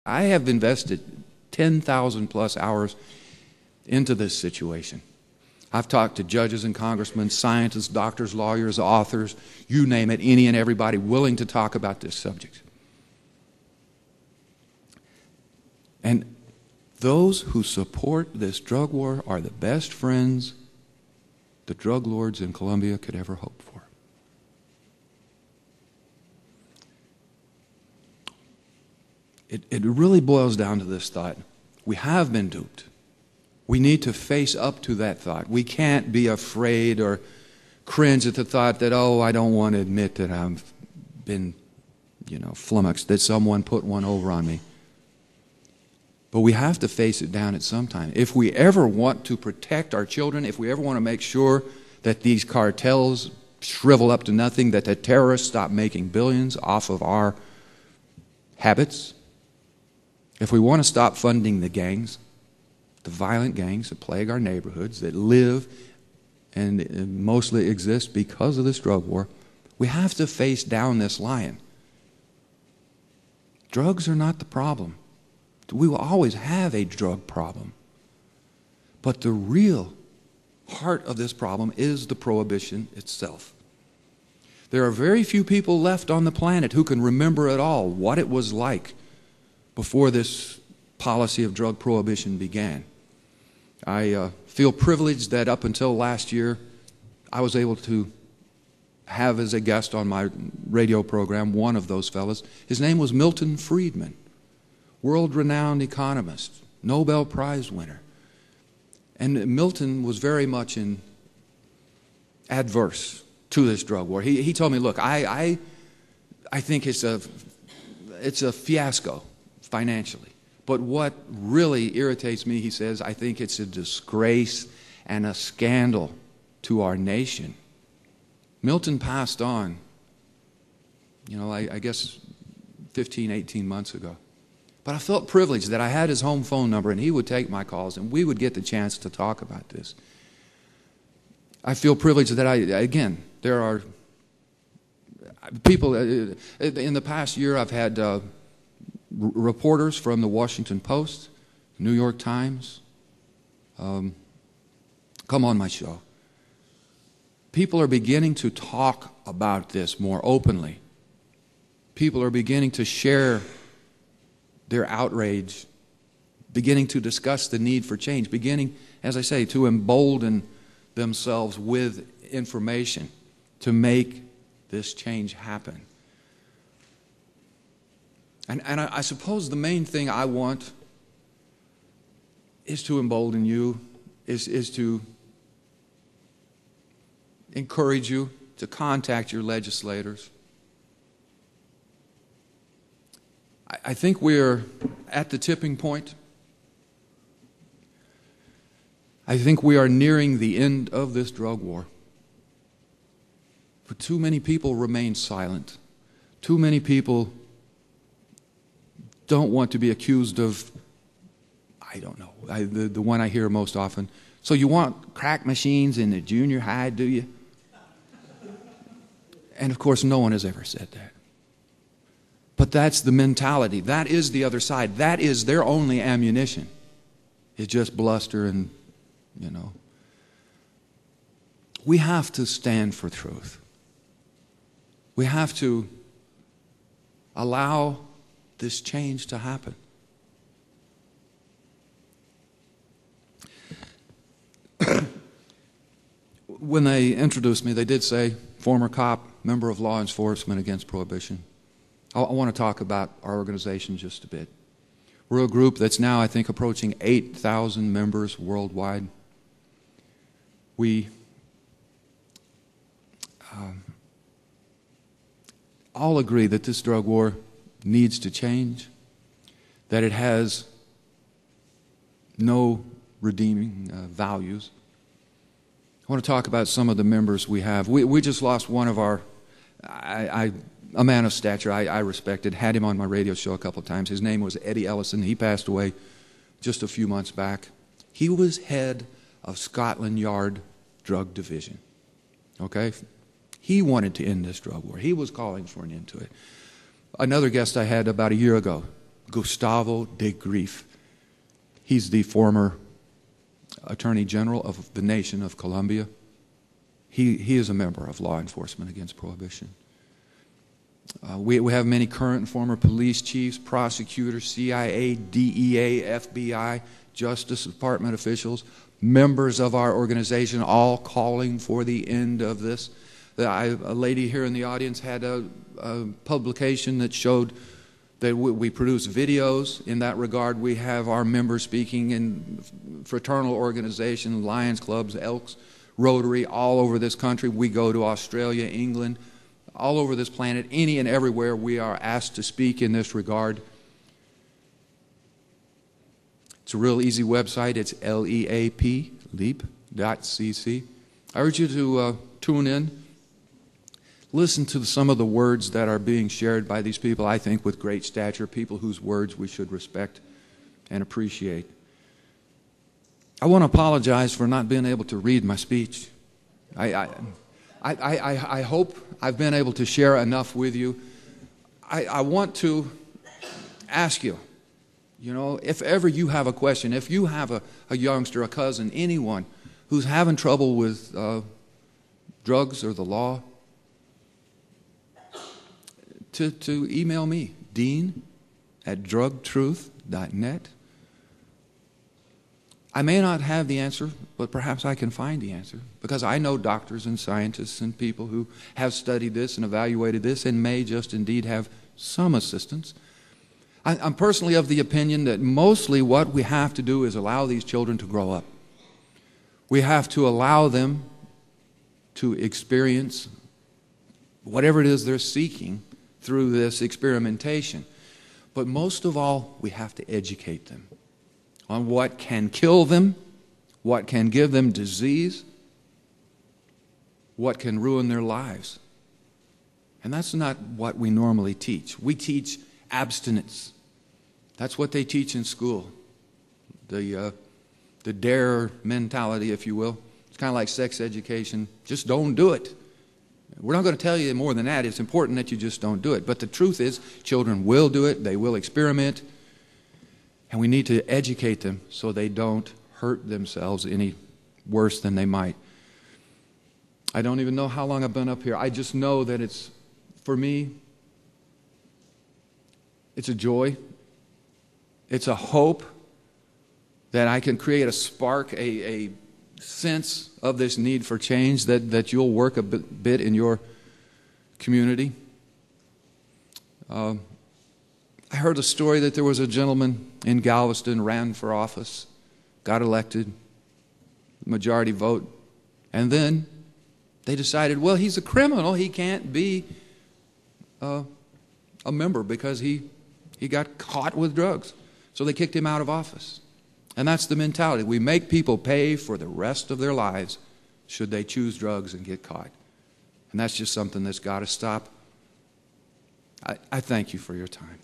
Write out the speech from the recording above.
I have invested 10,000 plus hours into this situation. I've talked to judges and congressmen, scientists, doctors, lawyers, authors, you name it, any and everybody willing to talk about this subject. And those who support this drug war are the best friends the drug lords in Colombia could ever hope for. It really boils down to this thought. We have been duped. We need to face up to that thought. We can't be afraid or cringe at the thought that, oh, I don't want to admit that I've been, flummoxed, that someone put one over on me. But we have to face it down at some time. If we ever want to protect our children, if we ever want to make sure that these cartels shrivel up to nothing, that the terrorists stop making billions off of our habits, if we want to stop funding the gangs, the violent gangs that plague our neighborhoods, that live and mostly exist because of this drug war, we have to face down this lion. Drugs are not the problem. We will always have a drug problem. But the real heart of this problem is the prohibition itself. There are very few people left on the planet who can remember at all what it was like before this policy of drug prohibition began. I feel privileged that up until last year, I was able to have as a guest on my radio program one of those fellows. His name was Milton Friedman, world-renowned economist, Nobel Prize winner. And Milton was very much adverse to this drug war. He told me, look, I think it's a fiasco financially. But what really irritates me, he says, I think it's a disgrace and a scandal to our nation. Milton passed on, I guess 15, 18 months ago. But I felt privileged that I had his home phone number and he would take my calls and we would get the chance to talk about this. I feel privileged that there are people, in the past year I've had reporters from the Washington Post, New York Times, come on my show. People are beginning to talk about this more openly. People are beginning to share their outrage, beginning to discuss the need for change, beginning, as I say, to embolden themselves with information to make this change happen. And I suppose the main thing I want is to embolden you, is to encourage you to contact your legislators. I think we're at the tipping point. I think we are nearing the end of this drug war. But too many people remain silent. Too many people don't want to be accused of, I don't know, the one I hear most often. So you want crack machines in the junior high, do you? And of course, no one has ever said that. But that's the mentality. That is the other side. That is their only ammunition. It's just bluster and, We have to stand for truth. We have to allow this change to happen. When they introduced me, they did say, former cop, member of Law Enforcement Against Prohibition. I want to talk about our organization just a bit. We're a group that's now, I think, approaching 8,000 members worldwide. We all agree that this drug war needs to change, that it has no redeeming values. I want to talk about some of the members we have. We just lost one of our, a man of stature I respected, had him on my radio show a couple of times. His name was Eddie Ellison. He passed away just a few months back. He was head of Scotland Yard Drug Division. Okay? He wanted to end this drug war. He was calling for an end to it. Another guest I had about a year ago, Gustavo de Grief. He's the former Attorney General of the nation of Colombia. He is a member of Law Enforcement Against Prohibition. We have many current and former police chiefs, prosecutors, CIA, DEA, FBI, Justice Department officials, members of our organization, all calling for the end of this. A lady here in the audience had a publication that showed that we produce videos. In that regard, we have our members speaking in fraternal organizations, Lions Clubs, Elks, Rotary, all over this country. We go to Australia, England, all over this planet, any and everywhere we are asked to speak in this regard. It's a real easy website. It's LEAP, leap.cc. I urge you to tune in. Listen to some of the words that are being shared by these people, I think, with great stature, people whose words we should respect and appreciate. I want to apologize for not being able to read my speech. I hope I've been able to share enough with you. I want to ask you, if ever you have a question, if you have a youngster, a cousin, anyone who's having trouble with drugs or the law, to email me, dean@drugtruth.net. I may not have the answer, but perhaps I can find the answer, because I know doctors and scientists and people who have studied this and evaluated this and may just indeed have some assistance. I'm personally of the opinion that mostly what we have to do is allow these children to grow up. We have to allow them to experience whatever it is they're seeking through this experimentation. But most of all, we have to educate them on what can kill them, what can give them disease, what can ruin their lives. And that's not what we normally teach. We teach abstinence. That's what they teach in school. The DARE mentality, if you will. It's kind of like sex education. Just don't do it. We're not going to tell you more than that. It's important that you just don't do it. But the truth is, children will do it. They will experiment. And we need to educate them so they don't hurt themselves any worse than they might. I don't even know how long I've been up here. I just know that it's, for me, it's a joy. It's a hope that I can create a spark, a sense of this need for change, that you'll work a bit in your community. I heard a story that there was a gentleman in Galveston, ran for office, got elected, majority vote, and then they decided, well, he's a criminal, he can't be a member because he got caught with drugs. So they kicked him out of office. And that's the mentality. We make people pay for the rest of their lives should they choose drugs and get caught. And that's just something that's got to stop. I thank you for your time.